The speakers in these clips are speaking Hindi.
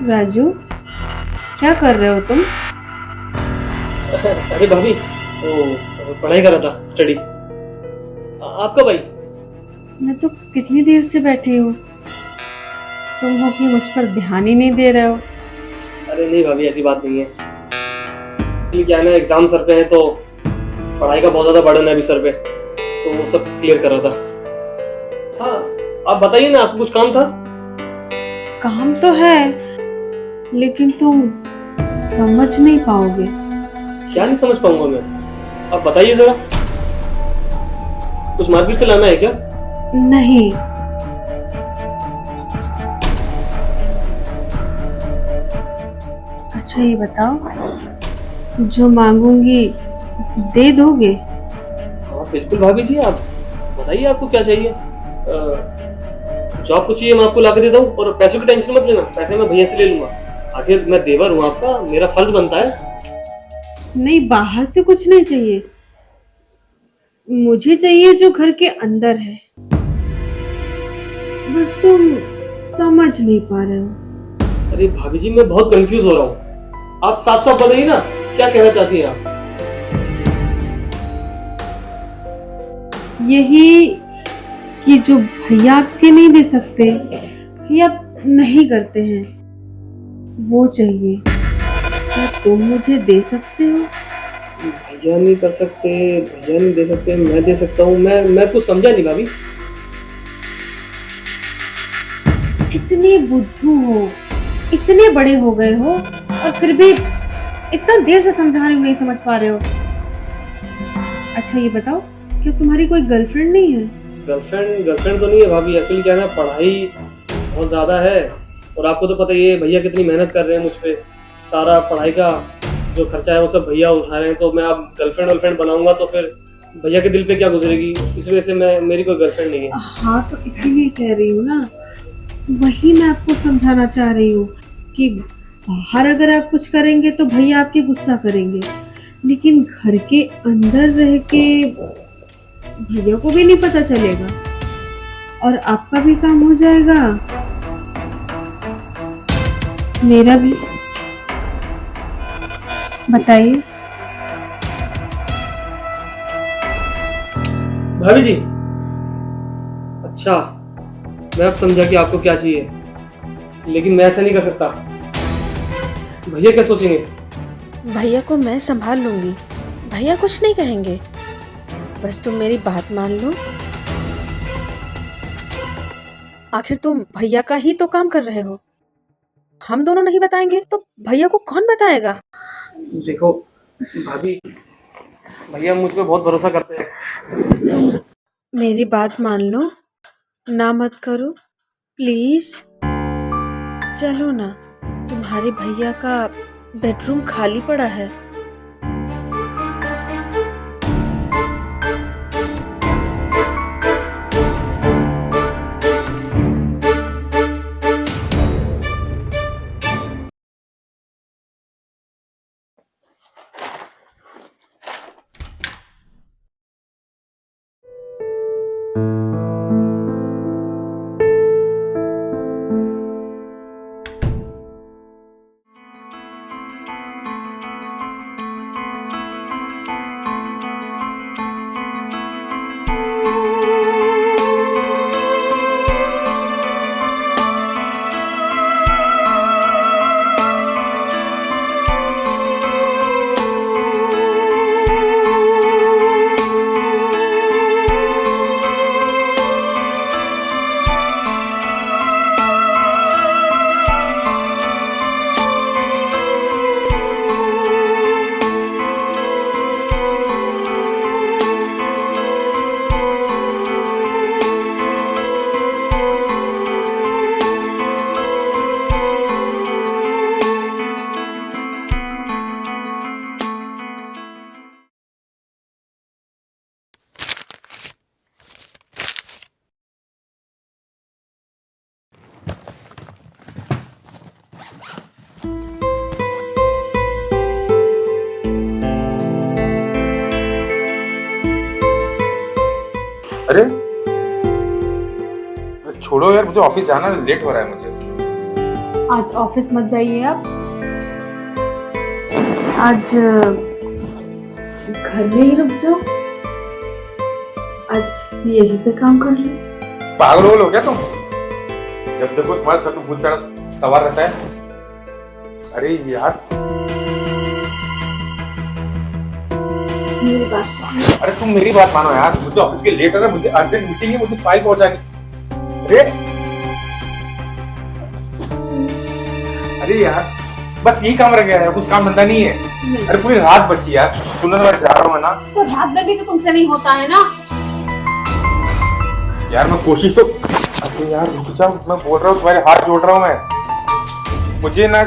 राजू, क्या कर रहे हो तुम? अरे भाभी, वो पढ़ाई कर रहा था, स्टडी। आपका भाई? मैं तो कितनी देर से बैठी हूँ। तुम हो कि मुझ पर ध्यान ही नहीं दे रहे हो। अरे नहीं भाभी, ऐसी बात नहीं है। एक्चुअली क्या है ना, एग्जाम सर पे है तो पढ़ाई का बहुत ज्यादा बर्डन है अभी सर पे, तो वो सब क्लियर कर रहा था। हाँ, आप बताइए ना, आपको कुछ काम था? काम तो है, लेकिन तुम समझ नहीं पाओगे। क्या नहीं समझ पाऊंगा मैं? आप बताइए जरा। कुछ मार्केट से लाना है क्या? नहीं, अच्छा ये बताओ, जो मांगूंगी दे दोगे? हाँ बिल्कुल भाभी जी, आप बताइए आपको क्या चाहिए। जो आपको चाहिए मैं आपको ला के देता हूँ, और पैसों की टेंशन मत लेना, पैसे मैं भैया से ले लूंगा। आखिर मैं देवर हूँ आपका, मेरा फर्ज बनता है। नहीं, बाहर से कुछ नहीं चाहिए। मुझे चाहिए जो घर के अंदर है। बस तुम समझ नहीं पा रहे हो। अरे भाभी जी, मैं बहुत कंफ्यूज हो रहा हूँ। आप साफ साफ बताइए ना, क्या कहना चाहती हैं आप? यही कि जो भैया आपके नहीं दे सकते, भैया नहीं करते हैं, वो चाहिए। क्या तुम मुझे दे सकते हो? भैया नहीं कर सकते, भैया नहीं दे सकते, मैं दे सकता हूँ। मैं कुछ समझा नहीं भाभी। कितने बुद्धू हो, इतने बड़े हो गए हो, और फिर भी इतना देर से समझा रही हूँ, नहीं समझ पा रहे हो। अच्छा ये बताओ, क्या तुम्हारी कोई गर्लफ्रेंड नहीं है? गर्लफ्रेंड तो नहीं है भाभी। एक्चुअली क्या है ना, पढ़ाई बहुत ज़्यादा है, और आपको तो पता ही है भैया कितनी मेहनत कर रहे हैं मुझ पे। सारा पढ़ाई का जो खर्चा है वो सब भैया उठा रहे हैं, तो मैं अब गर्लफ्रेंड बनाऊंगा तो फिर भैया के दिल पे क्या गुजरेगी, इस वजह से मेरी कोई गर्लफ्रेंड नहीं है। हाँ, तो इसीलिए कह रही हूँ ना, वही मैं आपको समझाना चाह रही हूँ कि बाहर अगर आप कुछ करेंगे तो भैया आपके गुस्सा करेंगे, लेकिन घर के अंदर रह के भैया को भी नहीं पता चलेगा, और आपका भी काम हो जाएगा, मेरा भी। बताइए। भाभी जी, अच्छा मैं अब समझा कि आपको क्या चाहिए, लेकिन मैं ऐसा नहीं कर सकता। भैया क्या सोचेंगे? भैया को मैं संभाल लूंगी, भैया कुछ नहीं कहेंगे। बस तुम मेरी बात मान लो। आखिर तुम भैया का ही तो काम कर रहे हो। हम दोनों नहीं बताएंगे तो भैया को कौन बताएगा? देखो भाभी, भैया मुझ पे बहुत भरोसा करते हैं। मेरी बात मान लो, ना मत करो प्लीज। चलो ना, तुम्हारे भैया का बेडरूम खाली पड़ा है। अरे छोड़ो यार, मुझे ऑफिस जाना है, लेट हो रहा है मुझे। आज ऑफिस मत जाइए आप, आज घर में ही रुक जाओ, आज यहीं पे काम कर लो। पागल हो क्या तुम? जब देखो तुम्हारे सर पे भूत चढ़ा सवार रहता है। अरे यार, मेरी बात मानो। अरे तुम मेरी बात मानो यार, मुझे ऑफिस के लेट है ना, मुझे अर्जेंट मीटिंग है, मुझे फाइल पहुंचानी। अरे यार, बस यही काम रह गया है, कुछ काम धंधा नहीं है। नहीं। अरे पूरी रात बची यार, सुनने में जा रहा हूँ ना। तो रात में भी तो तुमसे नहीं होता है ना। यार मैं कोशिश तो, अरे यार रुक जाओ, मैं बोल रहा हूँ, तुम्हारे हाथ जोड़ रहा हूँ मैं। मुझे ना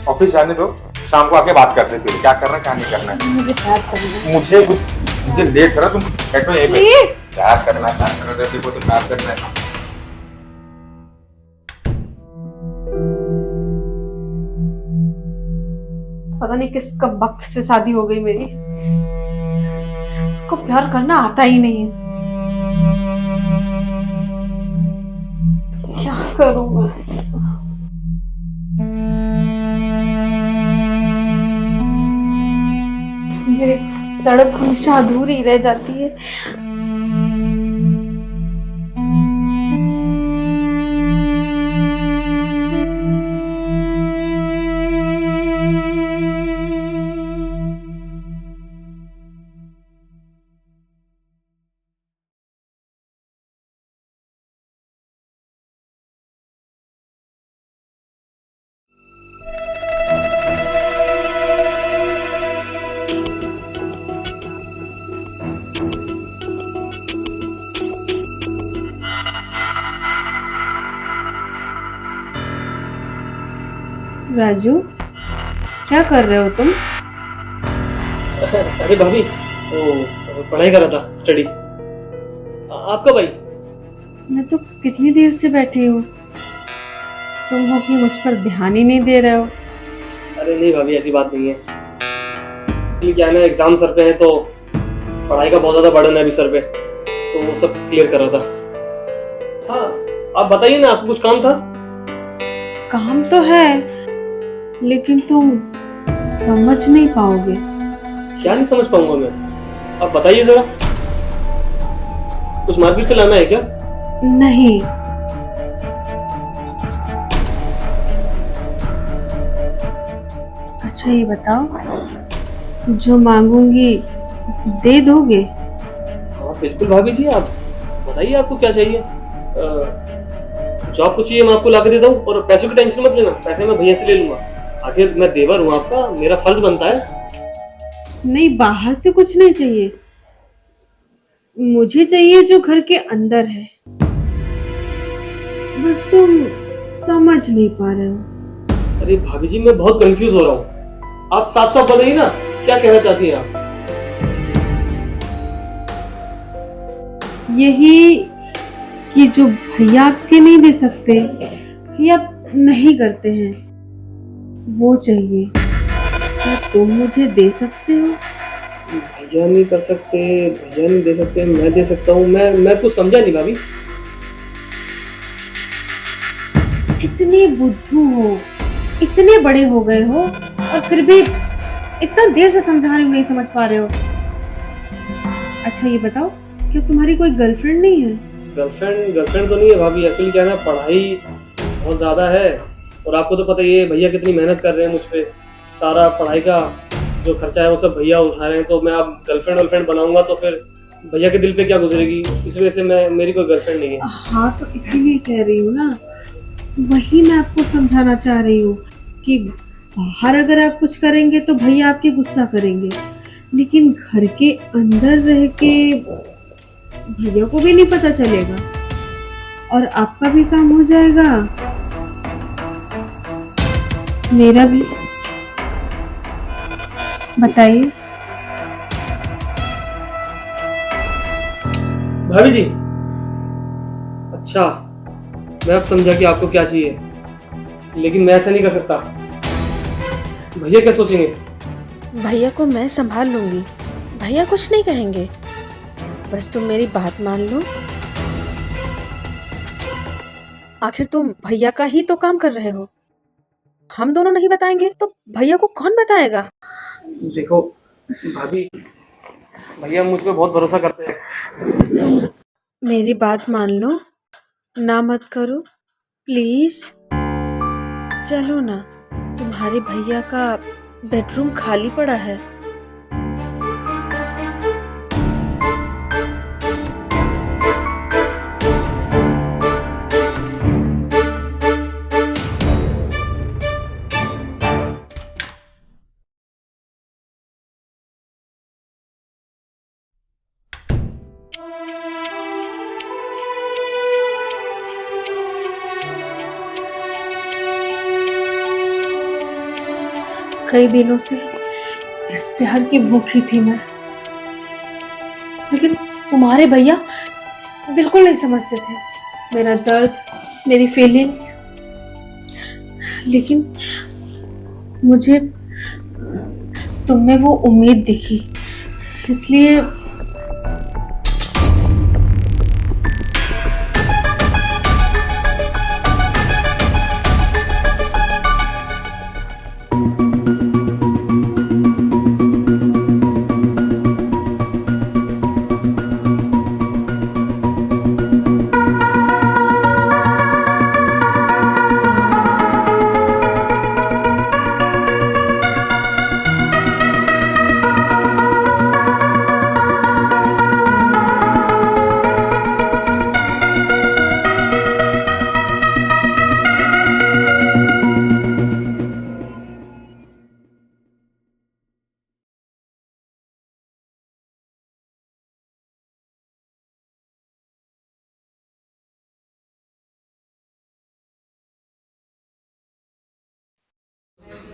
ऑफिस जाने दो, शाम को आके बात करते फिर क्या करना क्या नहीं करना है। मुझे प्यार करना है। मुझे लेट करो, तुम बैठो यहीं पे। प्यार करना है, देखो तो प्यार करना है। पता नहीं किस कब वक्त से शादी हो गई मेरी, उसको प्यार करना आता ही नहीं। क्या करूं मैं? मेरी तड़प हमेशा अधूरी रह जाती है। राजू, क्या कर रहे हो तुम? अरे भाभी, वो पढ़ाई कर रहा था, स्टडी। आप कब आई? मैं तो कितनी देर से बैठी हूँ, तुम हो कि मुझ पर ध्यान ही नहीं दे रहे हो। अरे नहीं भाभी, ऐसी बात नहीं है। एक्चुअली क्या है ना, एग्जाम सर पे है तो पढ़ाई का बहुत ज्यादा बर्डन है अभी सर पे, तो वो सब क्लियर कर रहा था। हाँ, आप बताइए ना, आपको कुछ काम था? काम तो है, लेकिन तुम समझ नहीं पाओगे। क्या नहीं समझ पाऊंगा मैं? आप बताइए जरा। कुछ मार्केट से लाना है क्या? नहीं, अच्छा ये बताओ, जो मांगूंगी दे दोगे? हाँ बिल्कुल भाभी जी, आप बताइए आपको क्या चाहिए। जो आपको चाहिए मैं आपको ला के देता हूँ, और पैसों की टेंशन मत लेना, पैसे मैं भैया से ले लूंगा। आखिर मैं देवर हूँ आपका, मेरा फर्ज बनता है। नहीं, बाहर से कुछ नहीं चाहिए, मुझे चाहिए जो घर के अंदर है। बस तुम समझ नहीं पा रहे हो। अरे भाभी जी, मैं बहुत कंफ्यूज हो रहा हूँ, आप साफ साफ बताइए ना, क्या कहना चाहती हैं आप? यही कि जो भैया आपके नहीं दे सकते या नहीं करते हैं, वो चाहिए। क्या तुम मुझे दे सकते हो? भैया नहीं कर सकते, भैया नहीं दे सकते, मैं दे सकता हूँ। मैं कुछ समझा नहीं भाभी। इतने बुद्धू हो, इतने बड़े हो गए हो, और फिर भी इतना देर से समझा रही हूँ, नहीं समझ पा रहे हो। अच्छा ये बताओ, क्या तुम्हारी कोई गर्लफ्रेंड नहीं है? गर्लफ्रेंड तो नहीं है भाभी। एक्चुअली क्या है ना, पढ़ाई बहुत ज़्यादा है, और आपको तो पता ही है भैया कितनी मेहनत कर रहे हैं मुझ पे। सारा पढ़ाई का जो खर्चा है वो सब भैया उठा रहे हैं, तो मैं अब गर्लफ्रेंड बनाऊंगा तो फिर भैया के दिल पे क्या गुजरेगी, इस वजह से मेरी कोई गर्लफ्रेंड नहीं है। हाँ, तो इसीलिए कह रही हूँ ना, वही मैं आपको समझाना चाह रही हूँ कि बाहर अगर आप कुछ करेंगे तो भैया आपके गुस्सा करेंगे, लेकिन घर के अंदर रह के भैया को भी नहीं पता चलेगा और आपका भी काम हो जाएगा, मेरा भी। बताइए। भाभी जी, अच्छा मैं अब समझा कि आपको क्या चाहिए, लेकिन मैं ऐसा नहीं कर सकता। भैया क्या सोचेंगे? भैया को मैं संभाल लूंगी, भैया कुछ नहीं कहेंगे, बस तुम मेरी बात मान लो। आखिर तुम भैया का ही तो काम कर रहे हो। हम दोनों नहीं बताएंगे तो भैया को कौन बताएगा? देखो भाभी, भैया मुझ पे बहुत भरोसा करते हैं। मेरी बात मान लो, ना मत करो प्लीज। चलो ना, तुम्हारे भैया का बेडरूम खाली पड़ा है। कई दिनों से इस प्यार की भूखी थी मैं, लेकिन तुम्हारे भैया बिल्कुल नहीं समझते थे मेरा दर्द, मेरी फीलिंग्स। लेकिन मुझे तुम में वो उम्मीद दिखी, इसलिए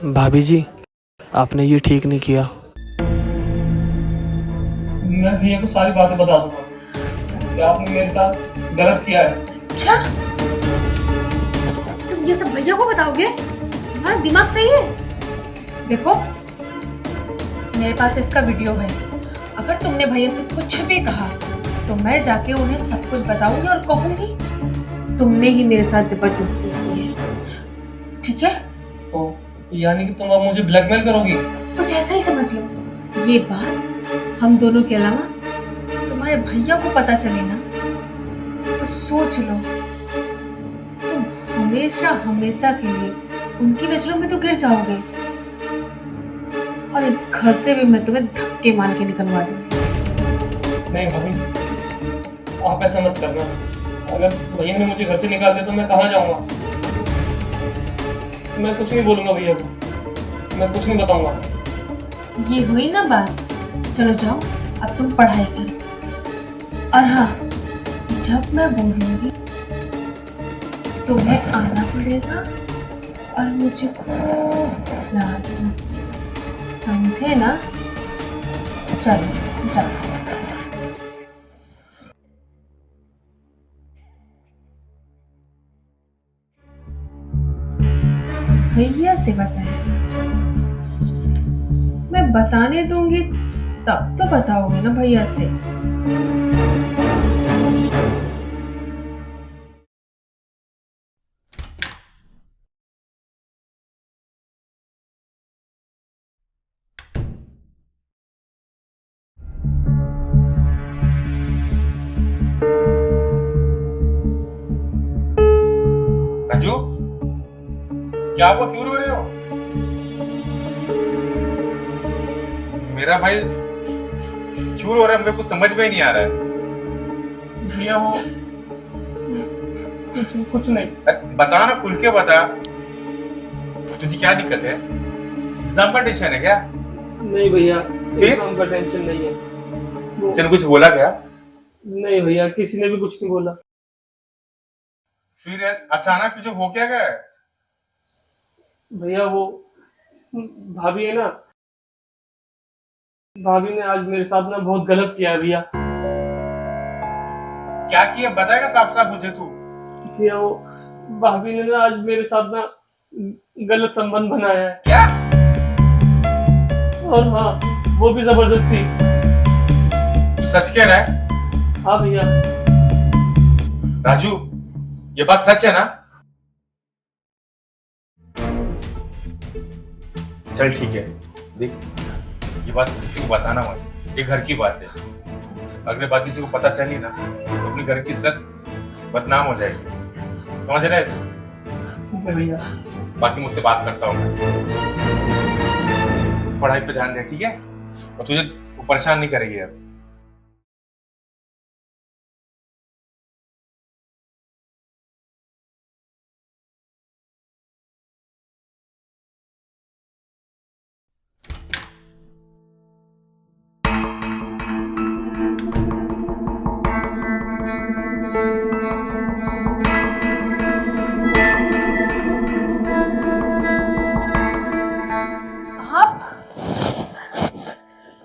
भाभी जी, आपने ये ठीक नहीं किया। मैं भैया को सारी बातें बता दूंगा कि आपने मेरे साथ गलत किया है। क्या तुम ये सब भैया को बताओगे? तुम्हारा दिमाग सही है? देखो, मेरे पास इसका वीडियो है। अगर तुमने भैया से कुछ भी कहा तो मैं जाके उन्हें सब कुछ बताऊंगी और कहूंगी तुमने ही मेरे साथ जबरदस्ती की है। ठीक है? तो यानी कि तुम अब मुझे ब्लैकमेल करोगी? कुछ ऐसा ही समझ लो। ये बात हम दोनों के अलावा तुम्हारे भैया को पता चले ना, तो सोच लो, तुम हमेशा हमेशा के लिए उनकी नजरों में तो गिर जाओगे और इस घर से भी मैं तुम्हें धक्के मार के निकलवा दूंगी। नहीं भाभी, आप ऐसा मत करना। अगर भैया ने मुझे घर से निकाल दिया तो मैं कहाँ जाऊंगा? मैं कुछ नहीं बोलूंगा भैया को, मैं कुछ नहीं बताऊंगा। ये हुई ना बात। चलो जाओ, अब तुम पढ़ाई करो। और हाँ, जब मैं बोलूंगी तुम्हें आना पड़ेगा और मुझे खूब याद रखना। समझे ना? चलो जाओ। भैया से बताएगा? मैं बताने दूंगी तब तो बताओगे ना भैया से। राजू, क्या हुआ? क्यों रो रहे हो? मेरा भाई क्यों रो रहा है? मेरे को समझ में नहीं आ रहा है। भैया वो कुछ नहीं। बता ना, खुल के बता। तुझे क्या दिक्कत है? एग्जाम का टेंशन है क्या? नहीं भैया, एग्जाम का टेंशन नहीं है। किसी ने कुछ बोला क्या? नहीं भैया, किसी ने भी कुछ नहीं बोला। फिर अचानक तुझे हो क्या गया? भैया वो भाभी है ना, भाभी ने आज मेरे साथ ना बहुत गलत किया है भैया। क्या किया बताएगा साफ साफ मुझे तू? भैया वो भाभी ने ना आज मेरे साथ ना गलत संबंध बनाया है। क्या? और हाँ, वो भी जबरदस्ती। तू सच कह रहा है? हाँ भैया। राजू, ये बात सच है ना? चल ठीक है, देख ये बात किसी को बताना मत, ये घर की बात है। अगले बात किसी को पता चली ना तो अपनी घर की इज्जत बदनाम हो जाएगी, समझ रहे? ठीक है भैया। बाकी मुझसे बात करता हूँ मैं। पढ़ाई पे ध्यान दे, ठीक है? और तुझे परेशान नहीं करेगी अब।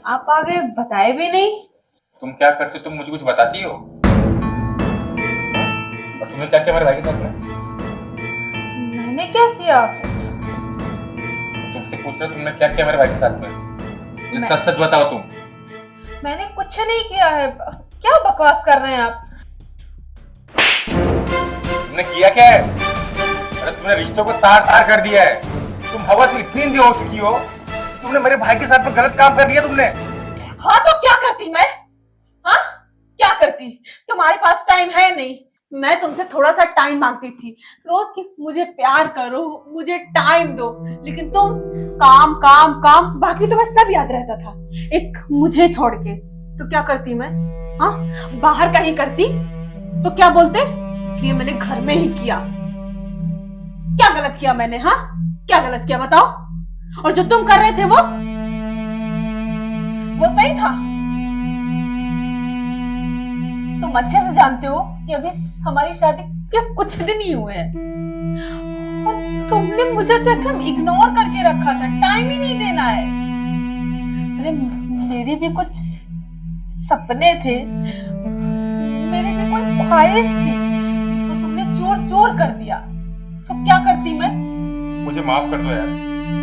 आप आगे बताए भी नहीं। तुम क्या करते हो? तुम मुझे कुछ बताती हो? और तुमने क्या किया मेरे भाई के साथ में? मैंने क्या किया? तुमसे पूछ रहा तुमने क्या किया मेरे भाई के साथ में? मुझे सच सच बताओ तुम। मैंने कुछ नहीं किया है। क्या बकवास कर रहे हैं आप? तुमने किया क्या है? अरे तुमने रिश्तों को तार तार कर दिया है। तुम हवस में इतनी अंधी हो चुकी हो, तुमने मेरे भाई के साथ में गलत काम कर लिया तुमने। हाँ तो क्या करती मैं? हाँ क्या करती? तुम्हारे पास टाइम है नहीं। मैं तुमसे थोड़ा सा टाइम मांगती थी रोज की, मुझे प्यार करो, मुझे टाइम दो, लेकिन तुम काम काम काम, बाकी तो बस सब याद रहता था एक मुझे छोड़ के। तो क्या करती मैं? हाँ बाहर कहीं करती तो क्या बोलते? इसलिए मैंने घर में ही किया। क्या गलत किया मैंने? हाँ क्या गलत किया बताओ? और जो तुम कर रहे थे वो सही था। तुम अच्छे से जानते हो कि अभी हमारी शादी के कुछ दिन ही हुए हैं और तुमने मुझे तो एकदम इग्नोर करके रखा था, टाइम ही नहीं देना है। अरे मेरे भी कुछ सपने थे, मेरी भी कोई ख्वाहिश थी जिसको तुमने चोर चोर कर दिया। तो क्या करती मैं? मुझे माफ कर दो यार,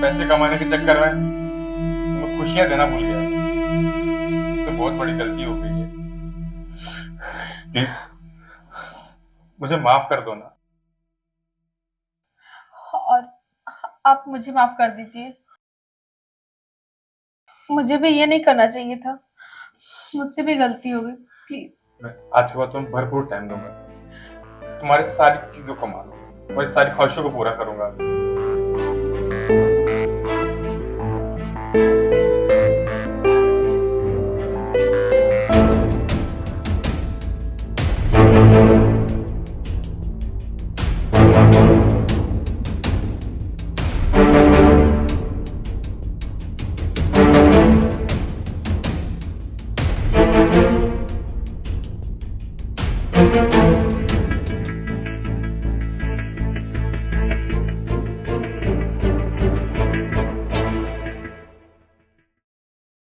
पैसे कमाने के चक्कर में तुम्हें खुशियां देना भूल गया। मुझसे बहुत बड़ी गलती हो गई है, प्लीज मुझे माफ कर दो ना। और आप मुझे माफ कर दीजिए। मुझे भी ये नहीं करना चाहिए था, मुझसे भी गलती हो गई। प्लीज मैं आज के बाद तुम्हें भरपूर टाइम दूंगा, तुम्हारी सारी चीजों को मानो, तुम्हारी सारी ख्वाहिशों को पूरा करूंगा।